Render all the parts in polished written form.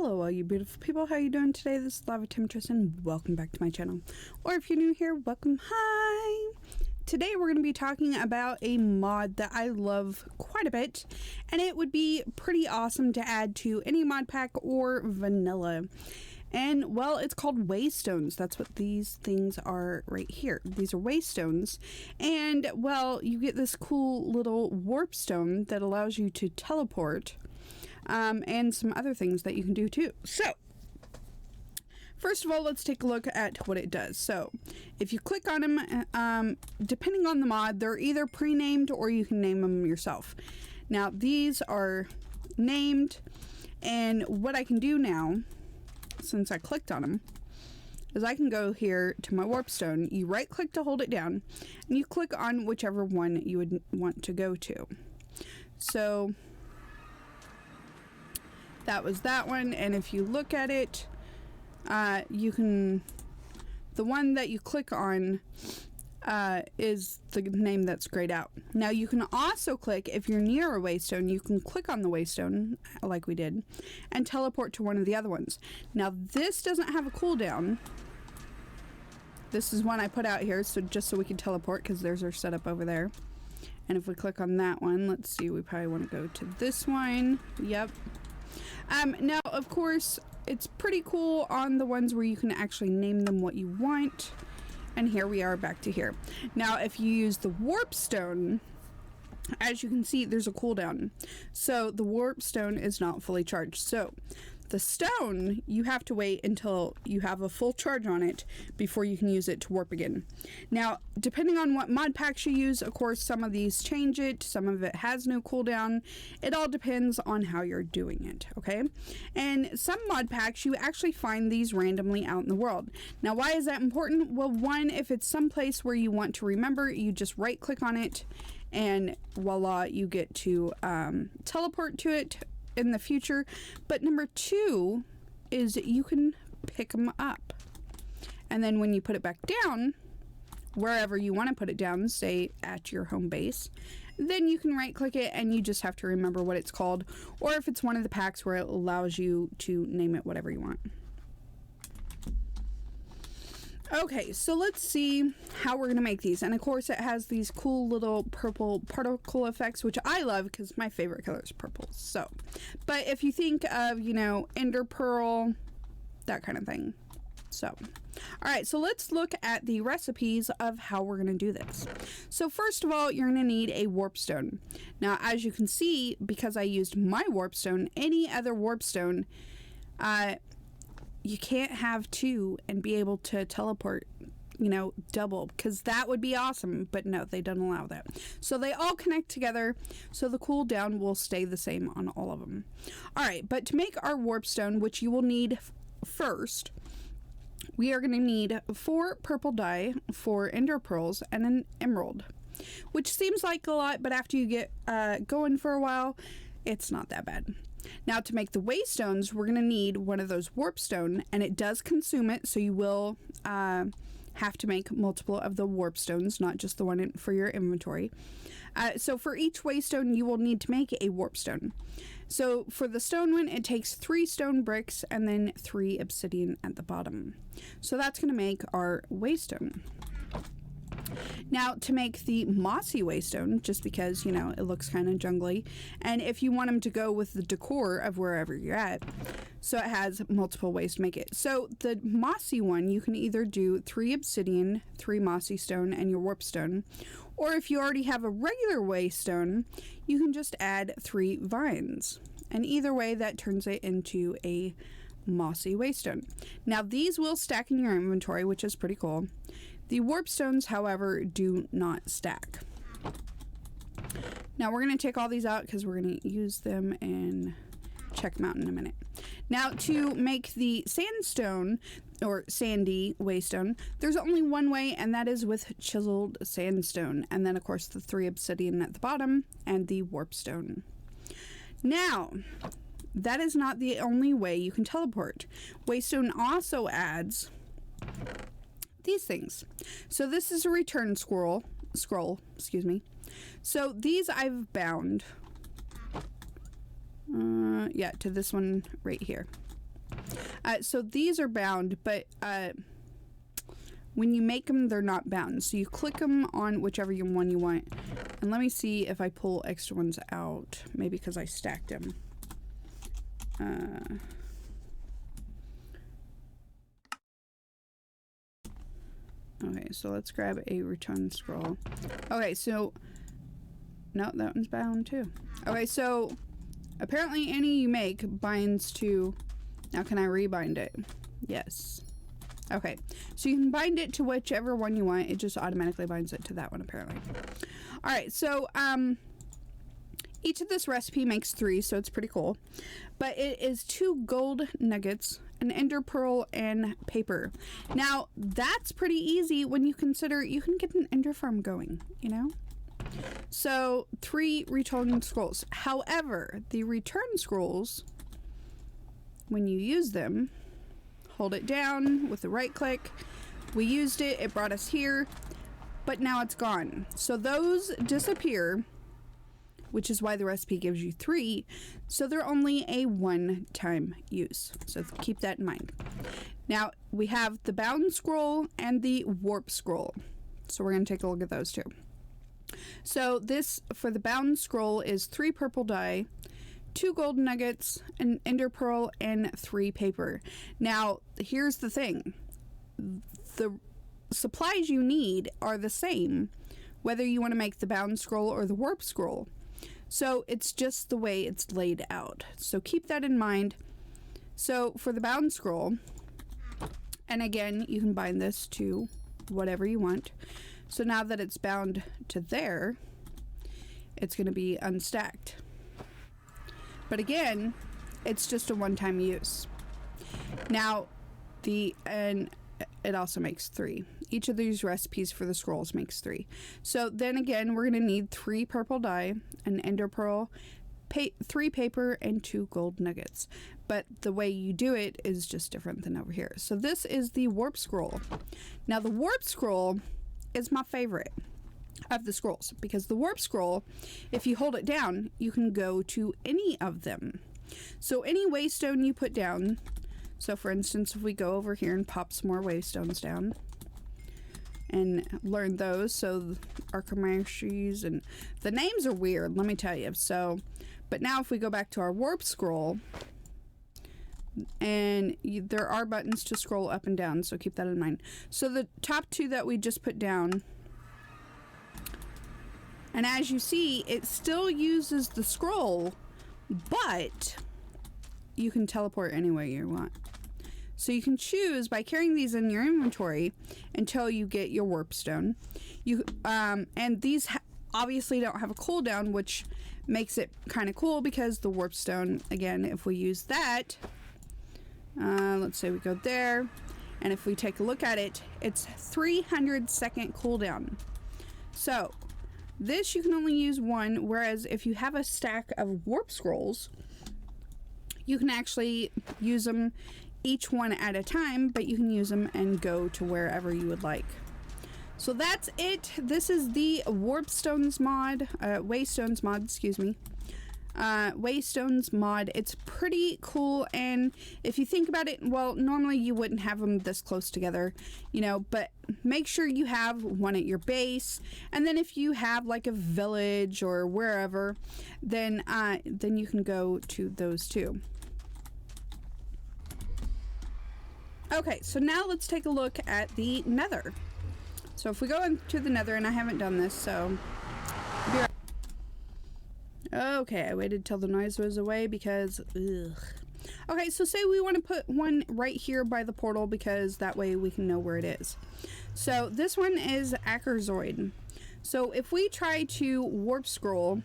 Hello all you beautiful people, how you doing today? This is Lava Temptress and welcome back to my channel. Or if you're new here, welcome, hi! Today we're going to be talking about a mod that I love quite a bit, and it would be pretty awesome to add to any mod pack or vanilla. And well, it's called Waystones. That's what these things are right here. These are Waystones, and well, you get this cool little warp stone that allows you to teleport. And some other things that you can do too. So, first of all, let's take a look at what it does. So, if you click on them, depending on the mod, they're either pre-named or you can name them yourself. Now, these are named, and what I can do now, since I clicked on them, is I can go here to my warp stone. You right-click to hold it down, and you click on whichever one you would want to go to. So, that was that one, and if you look at it, you can, the one that you click on is the name that's grayed out. Now you can also click, if you're near a waystone, you can click on the waystone like we did and teleport to one of the other ones. Now this doesn't have a cooldown. This is one I put out here so just so we can teleport, because there's our setup over there. And if we click on that one, let's see, we probably want to go to this one. Yep. Now, of course, it's pretty cool on the ones where you can actually name them what you want. And here we are back to here. Now, if you use the warp stone, as you can see, there's a cooldown. So the warp stone is not fully charged. So the stone, you have to wait until you have a full charge on it before you can use it to warp again. Now, depending on what mod packs you use, of course, some of these change it, some of it has no cooldown. It all depends on how you're doing it, okay? And some mod packs, you actually find these randomly out in the world. Now, why is that important? Well, one, if it's someplace where you want to remember, you just right-click on it, and voila, you get to teleport to it in the future. But number two is you can pick them up, and then when you put it back down wherever you want to put it down, say at your home base, then you can right click it and you just have to remember what it's called, or if it's one of the packs where it allows you to name it whatever you want. Okay, so let's see how we're going to make these. And of course it has these cool little purple particle effects, which I love because my favorite color is purple. So, but if you think of, you know, ender pearl, that kind of thing. So, alright, so let's look at the recipes of how we're going to do this. So first of all, you're going to need a warp stone. Now, as you can see, because I used my warp stone, any other warp stone, you can't have two and be able to teleport, you know, double, because that would be awesome, but no, they don't allow that. So they all connect together, so the cooldown will stay the same on all of them. Alright, but to make our warp stone, which you will need first, we are going to need 4 purple dye, 4 ender pearls, and an emerald, which seems like a lot, but after you get going for a while, it's not that bad. Now, to make the waystones, we're going to need one of those warp stone, and it does consume it, so you will have to make multiple of the warp stones, not just the one for your inventory. So for each waystone, you will need to make a warp stone. So for the stone one, it takes 3 stone bricks and then 3 obsidian at the bottom. So that's going to make our waystone. Now, to make the mossy waystone, just because, you know, it looks kind of jungly, and if you want them to go with the decor of wherever you're at, so it has multiple ways to make it. So the mossy one, you can either do 3 obsidian, 3 mossy stone, and your warp stone, or if you already have a regular waystone, you can just add 3 vines, and either way that turns it into a mossy waystone. Now these will stack in your inventory, which is pretty cool. The warp stones, however, do not stack. Now we're going to take all these out because we're going to use them and check them out in a minute. Now to make the sandstone or sandy waystone, there's only one way, and that is with chiseled sandstone, and then of course the 3 obsidian at the bottom and the warp stone. Now, that is not the only way you can teleport. Waystone also adds these things. So this is a return scroll, excuse me. So these I've bound, yeah, to this one right here. So these are bound, but when you make them, they're not bound. So you click them on whichever one you want. And let me see if I pull extra ones out. Maybe because I stacked them. Okay, so let's grab a return scroll. Okay, so... no, that one's bound too. Okay, so... apparently any you make binds to... now can I rebind it? Yes. Okay, so you can bind it to whichever one you want. It just automatically binds it to that one, apparently. Alright, so, each of this recipe makes 3, so it's pretty cool. But it is 2 gold nuggets, an ender pearl, and paper. Now, that's pretty easy when you consider you can get an ender farm going, you know? So, 3 return scrolls. However, the return scrolls, when you use them, hold it down with the right click. We used it, it brought us here, but now it's gone. So those disappear, which is why the recipe gives you 3. So they're only a one-time use. So keep that in mind. Now we have the bound scroll and the warp scroll. So we're going to take a look at those two. So this, for the bound scroll, is 3 purple dye, 2 gold nuggets, an ender pearl, and 3 paper. Now, here's the thing. The supplies you need are the same, whether you want to make the bound scroll or the warp scroll. So, it's just the way it's laid out. So, keep that in mind. So, for the bound scroll, and again, you can bind this to whatever you want. So, now that it's bound to there, it's going to be unstacked. But again, it's just a one-time use. Now, and it also makes 3. Each of these recipes for the scrolls makes 3. So then again, we're going to need 3 purple dye, an ender pearl, 3 paper, and 2 gold nuggets. But the way you do it is just different than over here. So this is the warp scroll. Now the warp scroll is my favorite of the scrolls, because the warp scroll, if you hold it down, you can go to any of them. So any waystone you put down, so for instance, if we go over here and pop some more waystones down and learn those, so Archimedes, and the names are weird, let me tell you. So, but now if we go back to our warp scroll, and there are buttons to scroll up and down, so keep that in mind. So the top 2 that we just put down, and as you see, it still uses the scroll, but you can teleport anywhere you want. So you can choose by carrying these in your inventory until you get your warp stone. And these obviously don't have a cooldown, which makes it kind of cool, because the warp stone, again, if we use that, let's say we go there, and if we take a look at it, it's 300-second cooldown. So this you can only use 1, whereas if you have a stack of warp scrolls, you can actually use them each one at a time, but you can use them and go to wherever you would like. So that's it. This is the Waystones mod, Waystones mod, excuse me. Waystones mod. It's pretty cool, and if you think about it, well, normally you wouldn't have them this close together, you know, but make sure you have one at your base, and then if you have like a village or wherever, then you can go to those too. Okay, so now let's take a look at the nether. So if we go into the nether, and I haven't done this, so be right. Okay, I waited till the noise was away because ugh. Okay, so say we want to put one right here by the portal, because that way we can know where it is. So this one is Ackerzoid. So if we try to warp scroll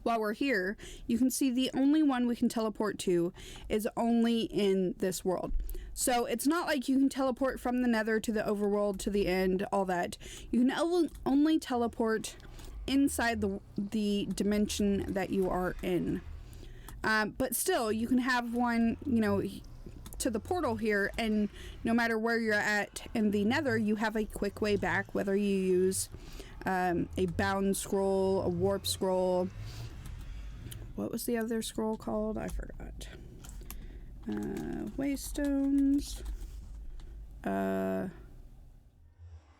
while we're here, you can see the only one we can teleport to is only in this world. So it's not like you can teleport from the nether to the overworld to the end, all that. You can only teleport inside the dimension that you are in. But still, you can have one, you know, to the portal here, and no matter where you're at in the nether, you have a quick way back, whether you use a bound scroll, a warp scroll. What was the other scroll called? I forgot. Waystones.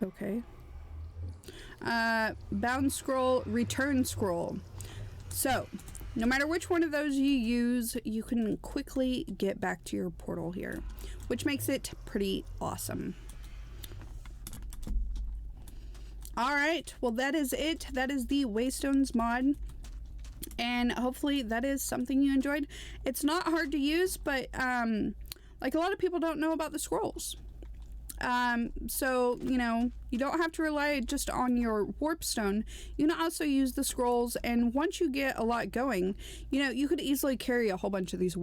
Okay. Bound scroll, return scroll. So, no matter which one of those you use, you can quickly get back to your portal here, which makes it pretty awesome. Alright, well that is it. That is the Waystones mod. And hopefully that is something you enjoyed. It's not hard to use, but like a lot of people don't know about the scrolls. So, you know, you don't have to rely just on your warpstone. You can also use the scrolls, and once you get a lot going, you know, you could easily carry a whole bunch of these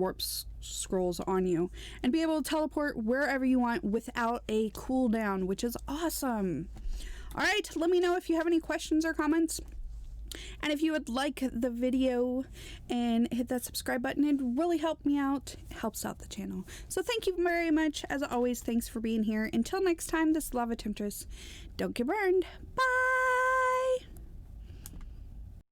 scrolls on you and be able to teleport wherever you want without a cooldown, which is awesome. All right, let me know if you have any questions or comments. And if you would like the video and hit that subscribe button, it'd really help me out. It helps out the channel. So thank you very much. As always, thanks for being here. Until next time, this is Lava Temptress. Don't get burned. Bye!